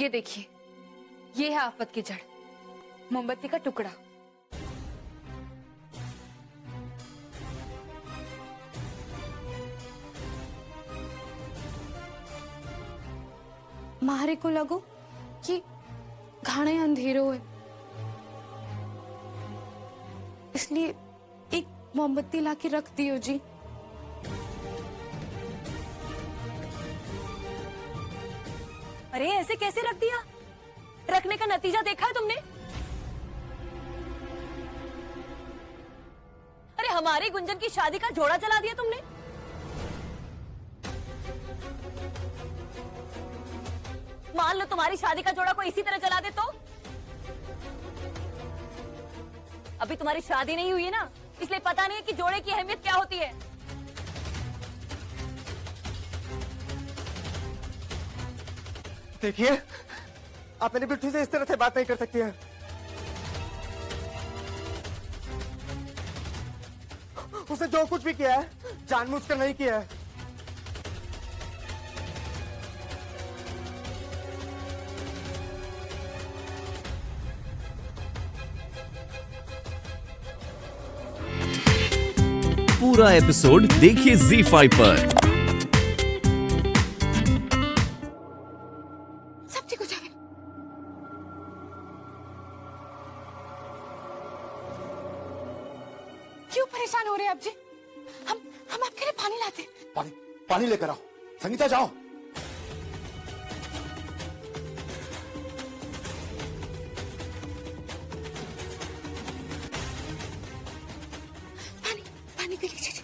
ये देखिए, ये है आफत की जड़, मोमबत्ती का टुकड़ा। मारे को लगो कि घाणे अंधेरो है, इसलिए एक मोमबत्ती लाके रख दियो जी। अरे ऐसे कैसे रख दिया? रखने का नतीजा देखा है तुमने? अरे हमारी गुंजन की शादी का जोड़ा जला दिया तुमने। मान लो तुम्हारी शादी का जोड़ा को इसी तरह जला दे तो? अभी तुम्हारी शादी नहीं हुई है ना, इसलिए पता नहीं है कि जोड़े की अहमियत क्या होती है। देखिए, आप मेरी बिट्टू से इस तरह से बात नहीं कर सकती हैं। उसने जो कुछ भी किया है जानबूझकर नहीं किया है। पूरा एपिसोड देखिए ZEE5 पर। सब ठीक हो जाएगा। क्यों परेशान हो रहे हैं आप जी? हम आपके लिए पानी लाते। पानी लेकर आओ। संगीता जाओ। पानी पी लीजिए जी।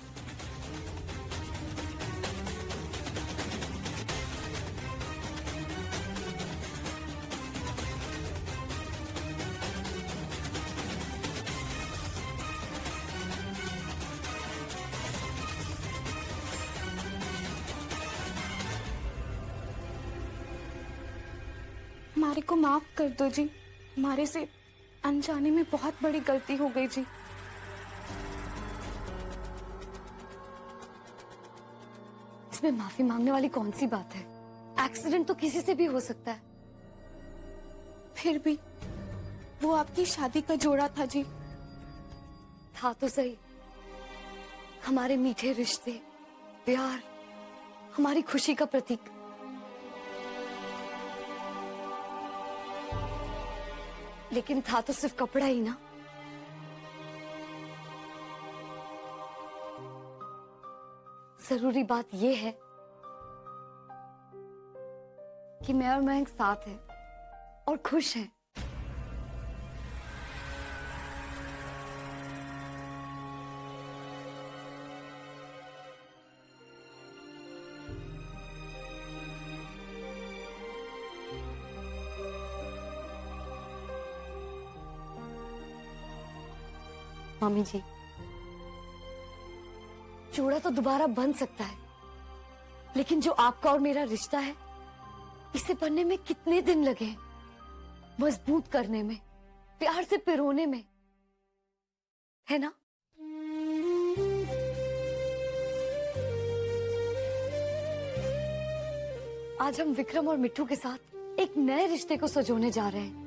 हमारे को माफ कर दो जी, हमारे से अनजाने में बहुत बड़ी गलती हो गई जी। इसमें माफी मांगने वाली कौन सी बात है? एक्सीडेंट तो किसी से भी हो सकता है। फिर भी वो आपकी शादी का जोड़ा था जी। था तो सही, हमारे मीठे रिश्ते, प्यार, हमारी खुशी का प्रतीक। लेकिन था तो सिर्फ कपड़ा ही ना। जरूरी बात यह है कि मैं और मयंक साथ हैं और खुश हैं। मम्मी जी, जोड़ा तो दोबारा बन सकता है, लेकिन जो आपका और मेरा रिश्ता है, इसे बनने में कितने दिन लगे, मजबूत करने में, प्यार से पिरोने में, है ना? आज हम विक्रम और मिट्टू के साथ एक नए रिश्ते को सजोने जा रहे हैं।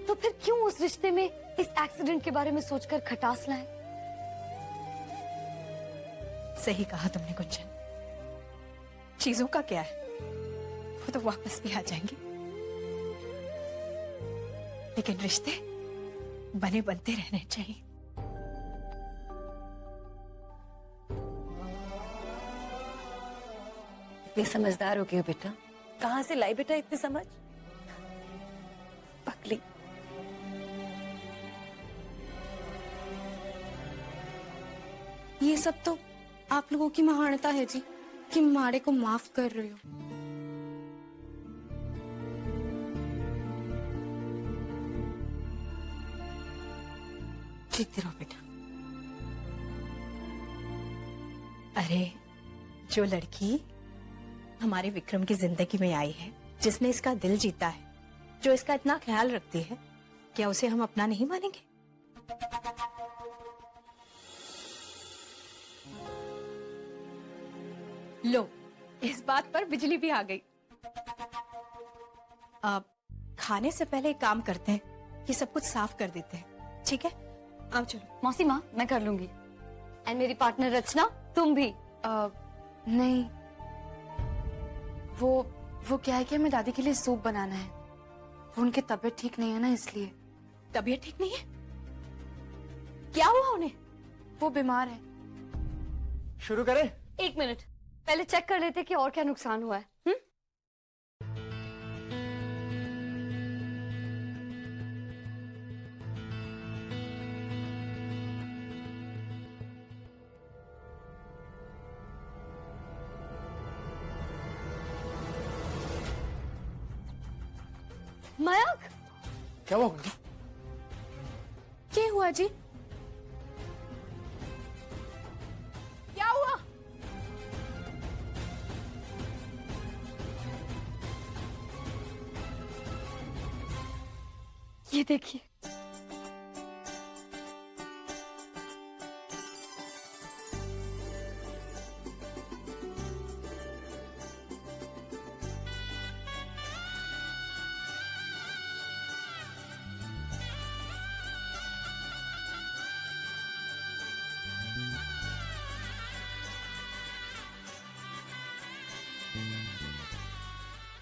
तो फिर क्यों उस रिश्ते में इस एक्सीडेंट के बारे में सोचकर खटास लाएं? सही कहा तुमने गुंजन। चीजों का क्या है, वो तो वापस भी आ जाएंगे, लेकिन रिश्ते बने बनते रहने चाहिए। इतनी समझदार हो गई हो बेटा। कहाँ से लाई बेटा इतनी समझ? पकली। ये सब तो आप लोगों की महानता है जी, कि मारे को माफ कर रहे हो। जीती रहो बेटा। अरे जो लड़की हमारे विक्रम की जिंदगी में आई है, जिसने इसका दिल जीता है, जो इसका इतना ख्याल रखती है, क्या उसे हम अपना नहीं मानेंगे? लो, इस बात पर बिजली भी आ गई। अब खाने से पहले एक काम करते हैं, ये सब कुछ साफ कर देते हैं, ठीक है? आओ चलो। मौसी माँ, मैं कर लूंगी। एंड मेरी पार्टनर रचना, तुम भी। नहीं, वो क्या है कि हमें दादी के लिए सूप बनाना है। वो उनकी तबीयत ठीक नहीं है ना, इसलिए। तबीयत ठीक नहीं है? क्या हुआ उन्हें? वो बीमार है। शुरू करें? एक मिनट, पहले चेक कर लेते कि और क्या नुकसान हुआ है। मयंक, क्या हुआ गुंजन? क्या हुआ जी? क्या हुआ? ये देखिए।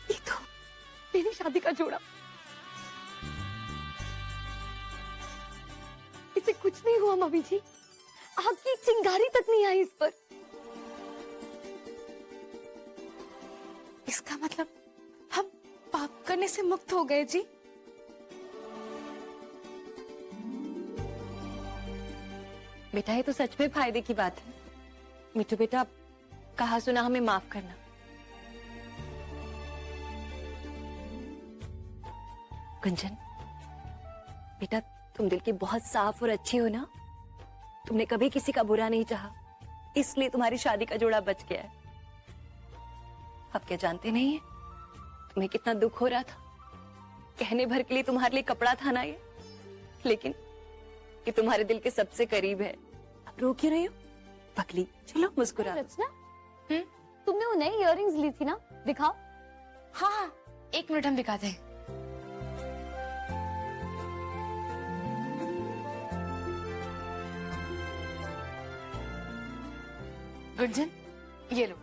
ये तो मेरी शादी का जोड़ा। इसे कुछ नहीं हुआ मम्मी जी, आपकी चिंगारी तक नहीं आई इस पर। इसका मतलब हम पाप करने से मुक्त हो गए जी। बेटा ये तो सच में फायदे की बात है। मिठू बेटा, कहा सुना हमें माफ करना। गुंजन बेटा, तुम दिल की बहुत साफ और अच्छी हो ना। तुमने कभी किसी का बुरा नहीं चाहा, इसलिए तुम्हारी शादी का जोड़ा बच गया है। अब क्या जानते नहीं है तुम्हें कितना दुख हो रहा था। कहने भर के लिए तुम्हारे लिए कपड़ा था ना ये, लेकिन ये तुम्हारे दिल के सबसे करीब है। अब रो क्यों रही हो? पगली, चलो मुस्कुरा दो। रचना, तुमने वो नई इयररिंग्स ली थी ना, दिखाओ। हाँ, 1 मिनट हम दिखाते हैं। गुंजन, ये लो।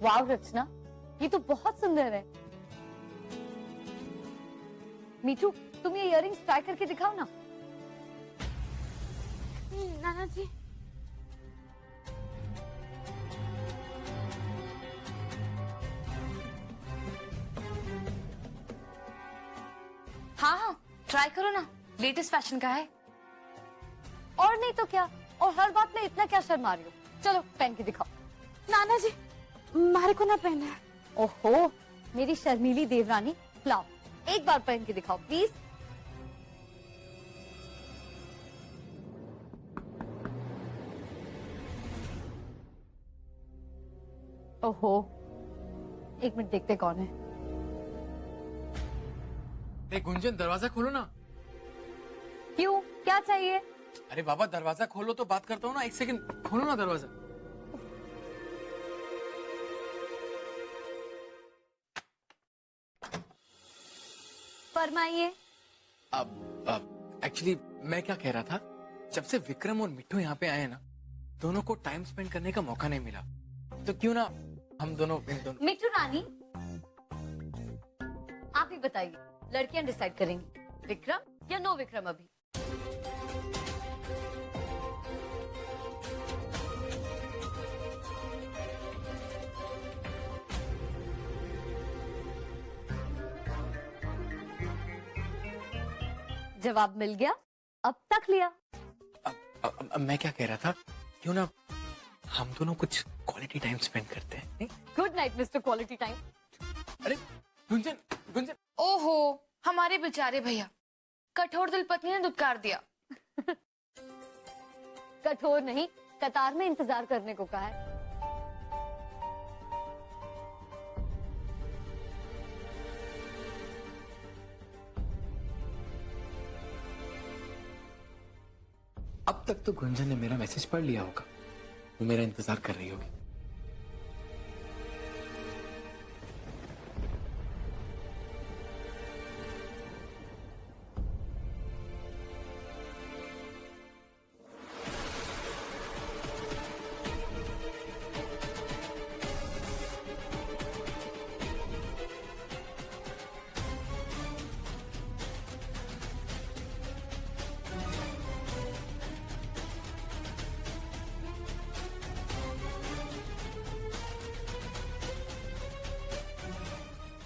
वाव रचना, ये तो बहुत सुंदर है। मीठू, तुम ये इयररिंग्स ट्राई करके दिखाओ ना। नाना जी, हाँ, ट्राई करो ना, लेटेस्ट फैशन का है। और नहीं तो क्या, और हर बात में इतना क्या शर्मा रही हो? चलो पहन के दिखाओ। नाना जी, मारे को ना पहनना है। ओहो, मेरी शर्मीली देवरानी, लाओ एक बार पहन के दिखाओ प्लीज। ओहो, एक मिनट देखते कौन है। गुंजन, दरवाजा खोलो ना। क्यों, क्या चाहिए? अरे बाबा, दरवाजा खोलो तो बात करता हूँ ना। 1 सेकंड खोलो ना दरवाजा। फरमाइए। अब एक्चुअली मैं क्या कह रहा था, जब से विक्रम और मिट्टू यहाँ पे आए ना, दोनों को टाइम स्पेंड करने का मौका नहीं मिला। तो क्यों ना हम दोनों इन दोनों। मिट्टू रानी, आप ही बताइए, लड़कियां डिसाइड करेंगी, विक्रम या नो विक्रम? अभी जवाब मिल गया, अब तक लिया। अब मैं क्या कह रहा था, क्यों ना हम दोनों कुछ क्वालिटी टाइम स्पेंड करते हैं, नहीं? Good night mister quality time. अरे गुंजन, गुंजन। ओहो, हमारे बेचारे भैया, कठोर दिल पत्नी ने दुत्कार दिया। कठोर नहीं, कतार में इंतजार करने को कहा है। अब तक तो गुंजन ने मेरा मैसेज पढ़ लिया होगा, वो मेरा इंतजार कर रही होगी।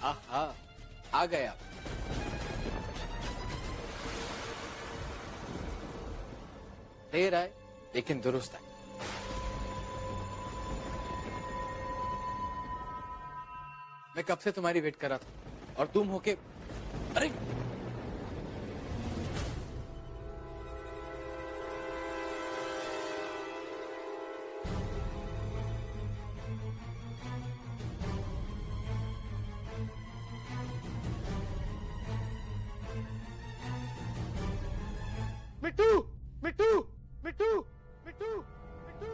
आहा, आ गए आप। देर आए लेकिन दुरुस्त आए। मैं कब से तुम्हारी वेट कर रहा था और तुम होके, अरे मिट्टू मिट्टू मिट्टू मिट्टू मिट्टू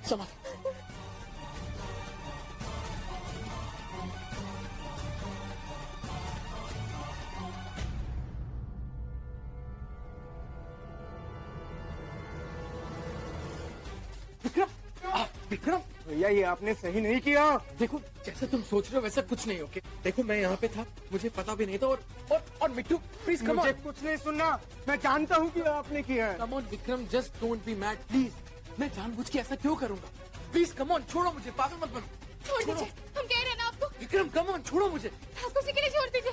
संभाल। विक्रम, भैया ये आपने सही नहीं किया। देखो जैसे तुम सोच रहे हो वैसा कुछ नहीं, ओके? देखो मैं यहाँ पे था, मुझे पता भी नहीं था, और मिट्टू प्लीज कम मुझे ऑन। कुछ नहीं सुनना, मैं जानता हूँ कि आपने किया है। Come on Vikram, just don't be mad please. मैं जानबूझ के ऐसा क्यों करूंगा? प्लीज कम ऑन, छोड़ो मुझे, पागल मत बनो। छोड़ दीजिए, हम कह रहे हैं ना आपको। विक्रम कम ऑन, छोड़ो मुझे। ठाकुर जी के लिए छोड़ दीजिए।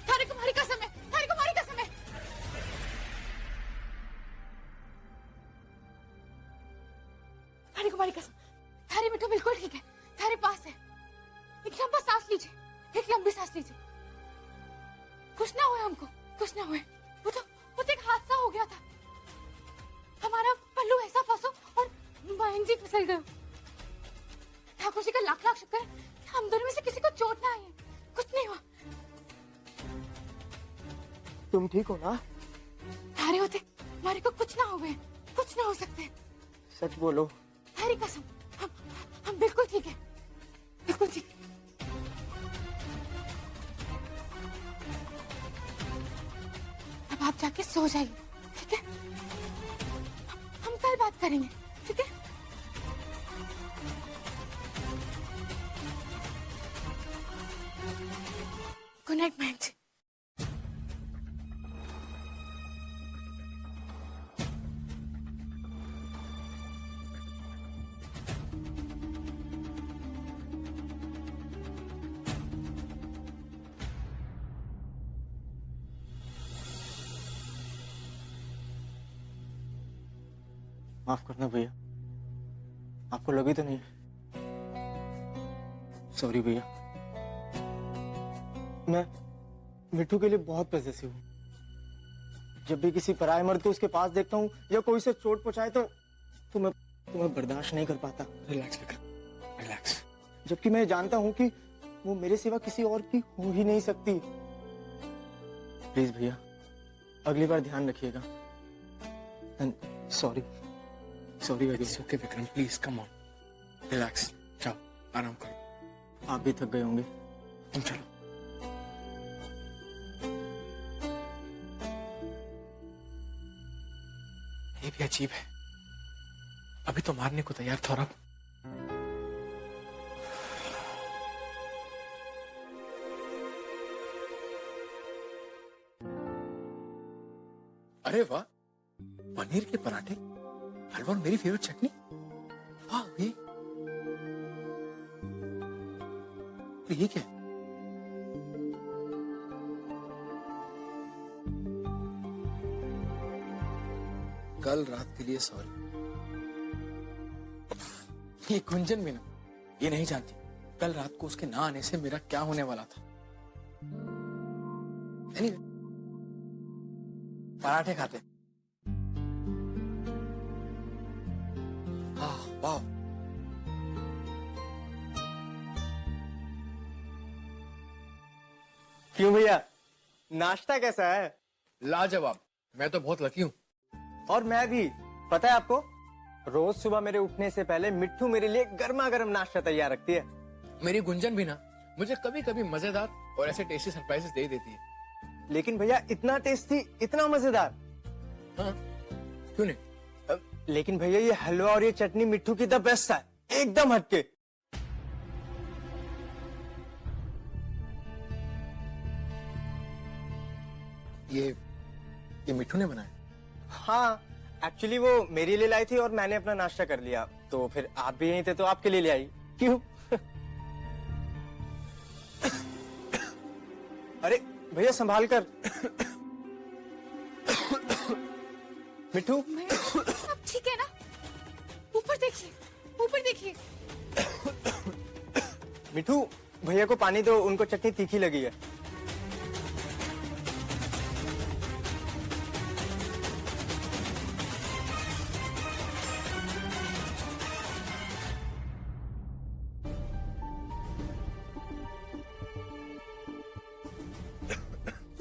थारे कुमारी कसम है, थारे कुमारी कसम है। थारे कुमारी कसम, थारी मिट्टू बिल्कुल ठीक है, थारे पास है। एक लंबा सांस लीजिए, एक लंबी सांस लीजिए। कुछ ना हुए हमको, कुछ ना हुए। वो तो एक हादसा हो गया था। हमारा पल्लू ऐसा फंसो और बहन जी फिसल गए। ठाकुर जी का लाख लाख शुक्र है कि हम दोनों में से किसी को चोट ना आई है, कुछ नहीं हुआ। तुम ठीक हो ना? थारे होते हमारे को कुछ ना हुए, कुछ ना हो सकते। सच बोलो। थारी कसम, हम बिल्कुल ठीक है, बिल्कुल ठीक है। अब आप जाके सो जाइए, ठीक है? हम कल बात करेंगे, ठीक है? गुड नाइट बहन जी। माफ करना भैया, आपको लगी तो नहीं? सॉरी भैया, मैं मिट्टू के लिए बहुत पॉसेसिव हूँ। जब भी किसी पराये मर्द को उसके पास देखता हूँ या कोई से चोट पहुंचाए तो मैं बर्दाश्त नहीं कर पाता। Relax Vikram, relax. जबकि मैं जानता हूँ कि वो मेरे सिवा किसी और की हो ही नहीं सकती। प्लीज भैया, अगली बार ध्यान रखिएगा। सॉरी सॉरी भैया। It's okay Vikram, please come on, relax. जाओ आराम करो। आप भी थक गए होंगे, तुम चलो। ये भी अजीब है, अभी तो मारने को तैयार था और अब अरे वाह, पनीर के पराठे, हलवा और मेरी फेवरेट चटनी। वाह, ये क्या है? कल रात के लिए सॉरी। ये गुंजन भी ना, ये नहीं जानती कल रात को उसके ना आने से मेरा क्या होने वाला था। Anyway, पराठे खाते। वाह, क्यों भैया, नाश्ता कैसा है? लाजवाब। मैं तो बहुत लकी हूँ। और मैं भी। पता है आपको, रोज सुबह मेरे उठने से पहले मिट्ठू मेरे लिए गर्मा गर्म नाश्ता तैयार रखती है। मेरी गुंजन भी ना मुझे कभी कभी मजेदार और ऐसे टेस्टी सरप्राइजेस दे ही देती है। लेकिन भैया इतना टेस्टी, इतना मजेदार। हाँ, क्यों नहीं? लेकिन भैया ये हलवा और ये चटनी मिट्ठू की द बेस्ट है, एकदम हटके। ये मिट्ठू ने बनाया? हाँ, एक्चुअली वो मेरे लिए लाई थी और मैंने अपना नाश्ता कर लिया, तो फिर आप भी यहीं थे तो आपके लिए ले आई। क्यों? अरे भैया संभाल कर। मिट्ठू, अब ठीक है ना? ऊपर देखिए, ऊपर देखिए। मिट्ठू भैया को पानी दो, उनको चटनी तीखी लगी है।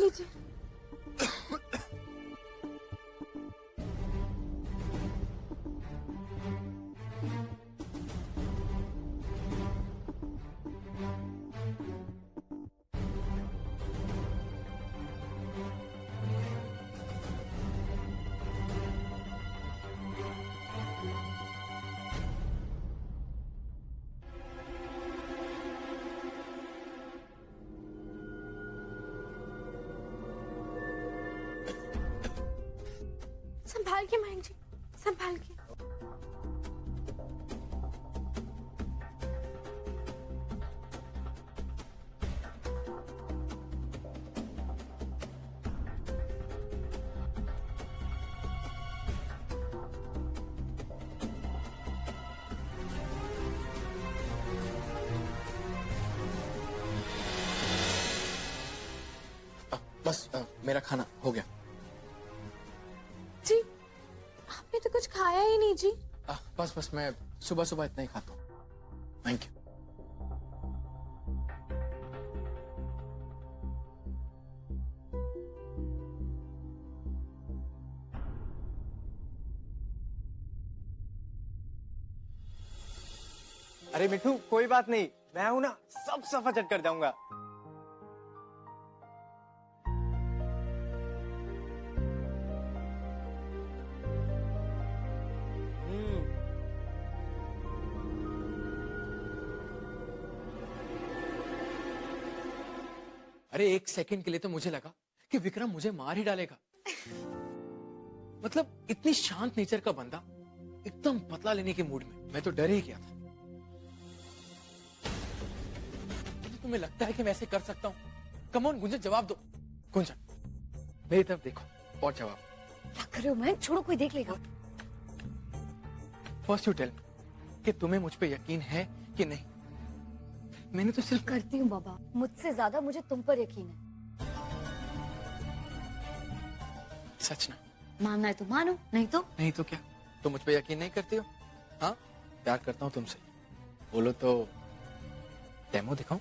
लीजिए। संभाल के मयंक जी, संभाल के। बस मेरा खाना हो गया। जी, आपने तो कुछ खाया ही नहीं जी। बस मैं सुबह सुबह इतना ही खाता हूँ। Thank you. अरे मिट्ठू कोई बात नहीं, मैं हूं ना, सब सफा चट कर जाऊंगा। अरे एक सेकंड के लिए तो मुझे लगा कि विक्रम मुझे मार ही डालेगा। मतलब इतनी शांत नेचर का बंदा एकदम बदला लेने के मूड में, मैं तो डर ही गया था। तुम्हें लगता है कि मैं ऐसे कर सकता हूँ? कम ऑन गुंजन, जवाब दो। गुंजन मेरी तरफ देखो और जवाब। क्या कर रहे हो मयंक? छोड़ो, कोई देख लेगा। फर्स्ट यू टेल कि तुम्हें मुझ पे यकीन है कि नहीं? मैंने तो सिर्फ करती हूँ बाबा, मुझसे ज्यादा मुझे तुम पर यकीन है। सच ना? मानना है तो मानो, नहीं तो नहीं तो क्या? तुम मुझ पे यकीन नहीं करती हो? हाँ, प्यार करता हूँ तुमसे। बोलो तो डेमो दिखाऊं?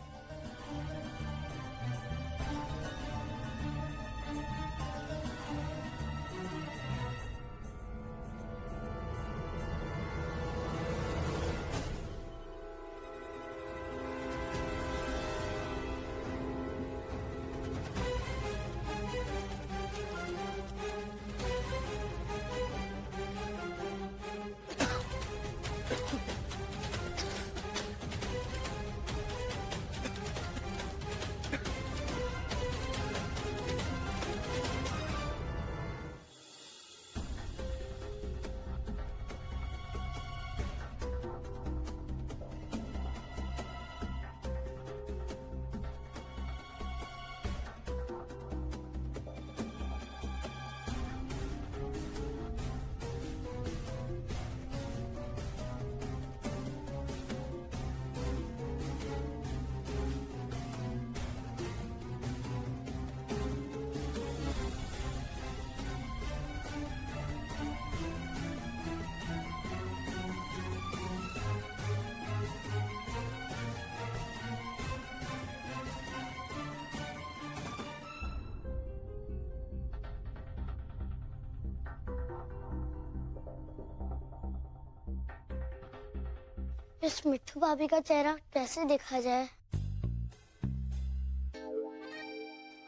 इस मिट्ठू भाभी का चेहरा कैसे देखा जाए?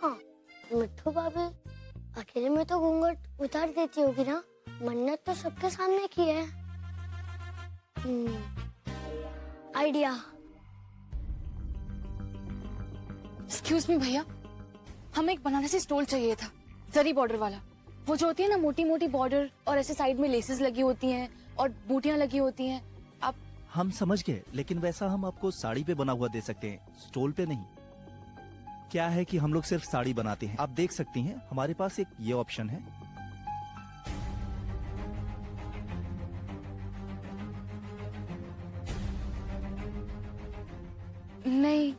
हाँ, मिट्ठू भाभी अकेले में तो घूंघट उतार देती होगी ना। मन्नत तो सबके सामने की है। आइडिया। एक्सक्यूज मी भैया, हमें एक बनारसी स्टोल चाहिए था, जरी बॉर्डर वाला। वो जो होती है ना, मोटी मोटी बॉर्डर और ऐसे साइड में लेसेस लगी होती हैं और बूटियां लगी होती हैं। आप हम समझ गए, लेकिन वैसा हम आपको साड़ी पे बना हुआ दे सकते हैं, स्टोल पे नहीं। क्या है कि हम लोग सिर्फ साड़ी बनाते हैं, आप देख सकती हैं हमारे पास एक ये ऑप्शन है। नहीं,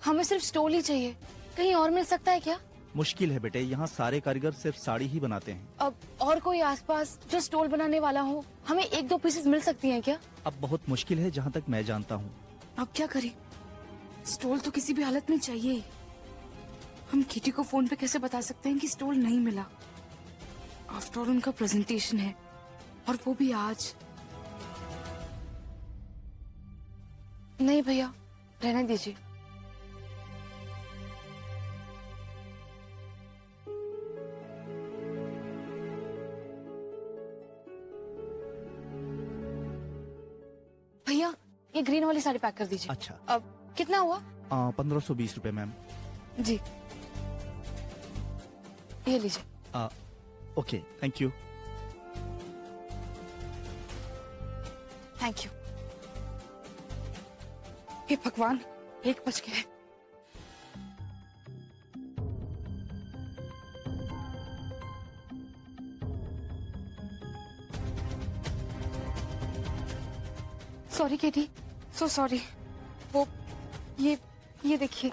हमें सिर्फ स्टोल ही चाहिए। कहीं और मिल सकता है क्या? मुश्किल है बेटे, यहाँ सारे कारीगर सिर्फ साड़ी ही बनाते हैं। अब और कोई आसपास जो स्टोल बनाने वाला हो? हमें एक दो पीसेस मिल सकती हैं क्या? अब बहुत मुश्किल है जहाँ तक मैं जानता हूँ। अब क्या करें? स्टोल तो किसी भी हालत में चाहिए ही। हम किटी को फोन पे कैसे बता सकते हैं कि स्टोल नहीं मिला? आफ्टर ऑल उनका प्रेजेंटेशन है, और वो भी आज। नहीं भैया, रहने दीजिए। भैया, ये ग्रीन वाली साड़ी पैक कर दीजिए। अच्छा। अब कितना हुआ? 1520 रुपए मैम। जी, ये लीजिए। Okay, thank you. Thank you. हे भगवान, 1 बज गया है। Sorry Katie, so sorry. वो ये देखिए,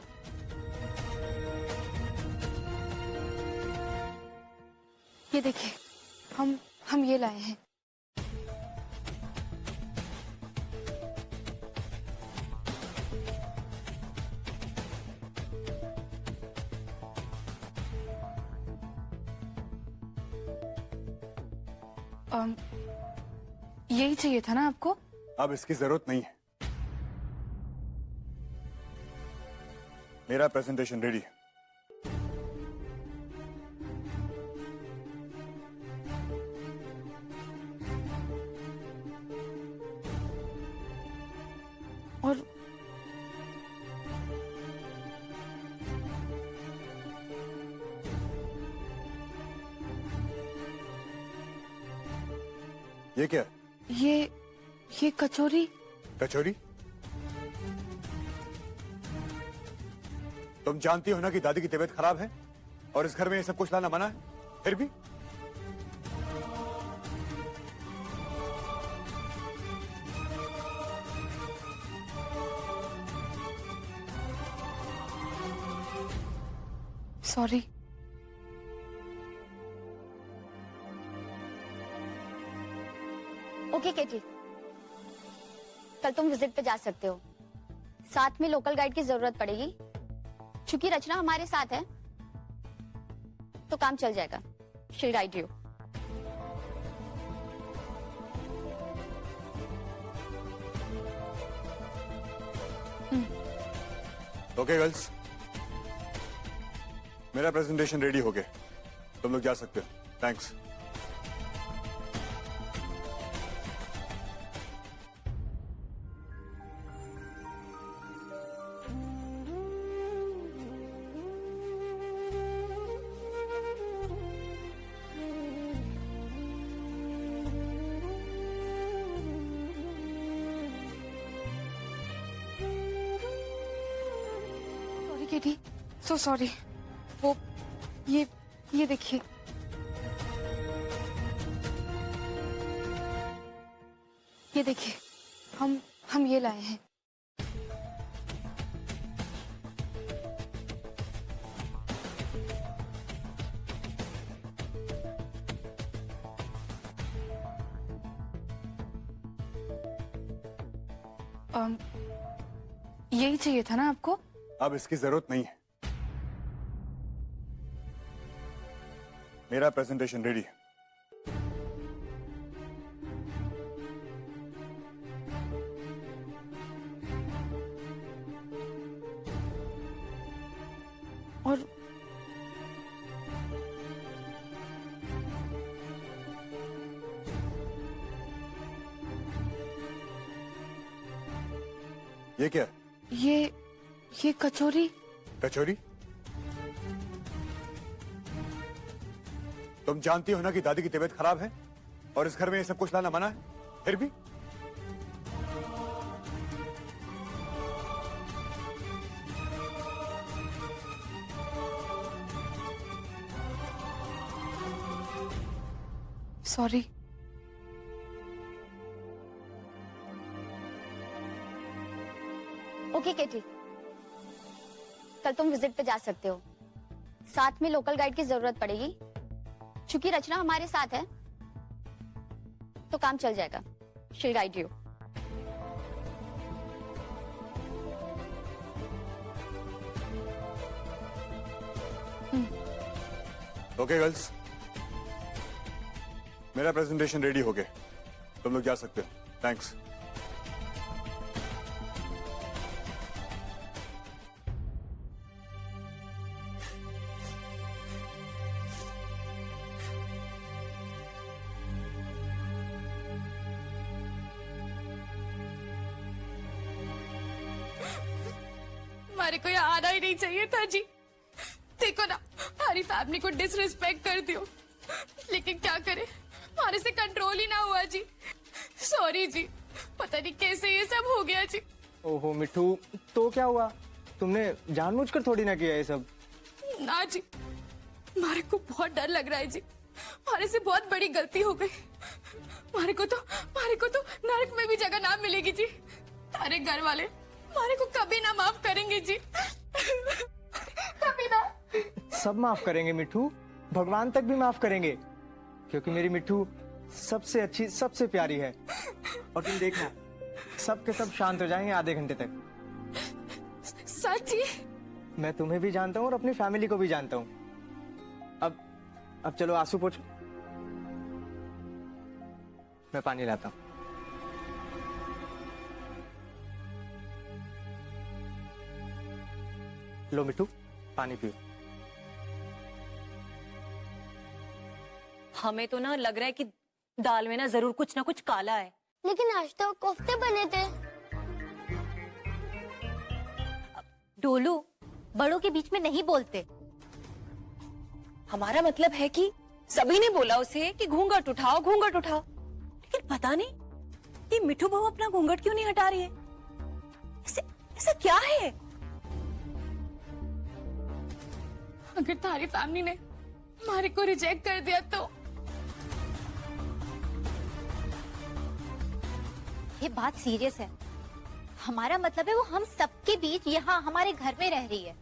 ये देखिए, हम ये लाए हैं। यही चाहिए था ना आपको? अब इसकी जरूरत नहीं है। मेरा प्रेजेंटेशन रेडी है। और ये क्या है? ये कचौरी। कचौरी? तुम जानती हो ना कि दादी की तबीयत खराब है और इस घर में ये सब कुछ लाना मना है, फिर भी सॉरी। ओके केटी, कल तुम विजिट पे जा सकते हो। साथ में लोकल गाइड की जरूरत पड़ेगी, क्योंकि रचना हमारे साथ है तो काम चल जाएगा। She guide you. Okay girls, मेरा प्रेजेंटेशन रेडी हो गया, तुम लोग जा सकते हो। Thanks. Sorry Katie, so sorry. वो ये देखिए, ये देखिए, हम ये लाए हैं। यही चाहिए था ना आपको? अब इसकी जरूरत नहीं है। मेरा प्रेजेंटेशन रेडी है। ये क्या? ये कचौरी। कचौरी? तुम जानती हो ना कि दादी की तबीयत खराब है और इस घर में ये सब कुछ लाना मना है, फिर भी सॉरी। ओके केटी, कल तुम विजिट पे जा सकते हो। साथ में लोकल गाइड की जरूरत पड़ेगी। चूंकि रचना हमारे साथ है तो काम चल जाएगा। शील गाइड यू। ओके गर्ल्स, मेरा प्रेजेंटेशन रेडी हो गया, तुम लोग जा सकते हो। थैंक्स। हमारे को यहाँ आना ही नहीं चाहिए था जी। देखो ना, हमारी फैमिली को डिसरिस्पेक्ट कर दियो, लेकिन क्या करे, हमारे से कंट्रोल ही ना हुआ जी। सॉरी जी, पता नहीं कैसे ये सब हो गया जी। ओहो मिठू, तो क्या हुआ? तुमने जानबूझकर थोड़ी ना किया ये सब। ना जी, हमारे को बहुत डर लग रहा है जी। हमारे से बहुत बड़ी गलती हो गई। हमारे को तो नरक में भी जगह ना मिलेगी जी। अरे घर वाले हमारे को कभी ना माफ करेंगे जी। कभी ना। सब माफ करेंगे मिठू, भगवान तक भी माफ करेंगे, क्योंकि मेरी मिठू सबसे अच्छी, सबसे प्यारी है। और तुम देखना, सब के सब शांत हो जाएंगे आधे घंटे तक। सच जी? मैं तुम्हें भी जानता हूँ और अपनी फैमिली को भी जानता हूँ। अब चलो आंसू पोंछो, मैं पानी लाता हूँ। लो मिठू, पानी पियो। हमें तो ना लग रहा है कि दाल में ना जरूर कुछ ना कुछ काला है। लेकिन आज तो कोफ्ते बने थे। डोलू, बड़ों के बीच में नहीं बोलते। हमारा मतलब है कि सभी ने बोला उसे कि घूंघट उठाओ, घूंघट उठाओ, लेकिन पता नहीं कि मिठू बहू अपना घूंघट क्यों नहीं हटा रही है। ऐसा क्या है? अगर तुम्हारी फैमिली ने हमारे को रिजेक्ट कर दिया तो? ये बात सीरियस है। हमारा मतलब है वो हम सबके बीच यहाँ हमारे घर में रह रही है,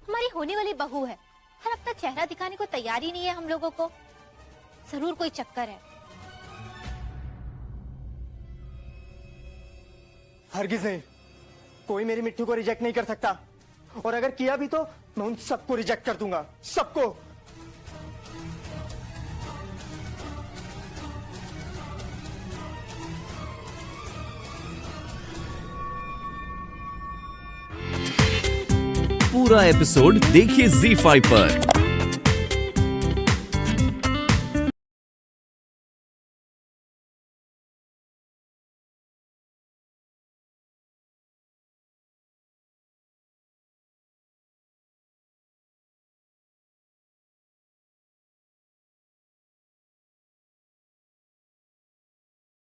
हमारी होने वाली बहू है, और अपना चेहरा दिखाने को तैयार ही नहीं है हम लोगों को। जरूर कोई चक्कर है। हरगिज नहीं, कोई मेरी मिट्टी को रिजेक्ट नहीं कर सकता, और अगर किया भी तो मैं उन सबको रिजेक्ट कर दूंगा, सबको। पूरा एपिसोड देखिए ZEE5 पर।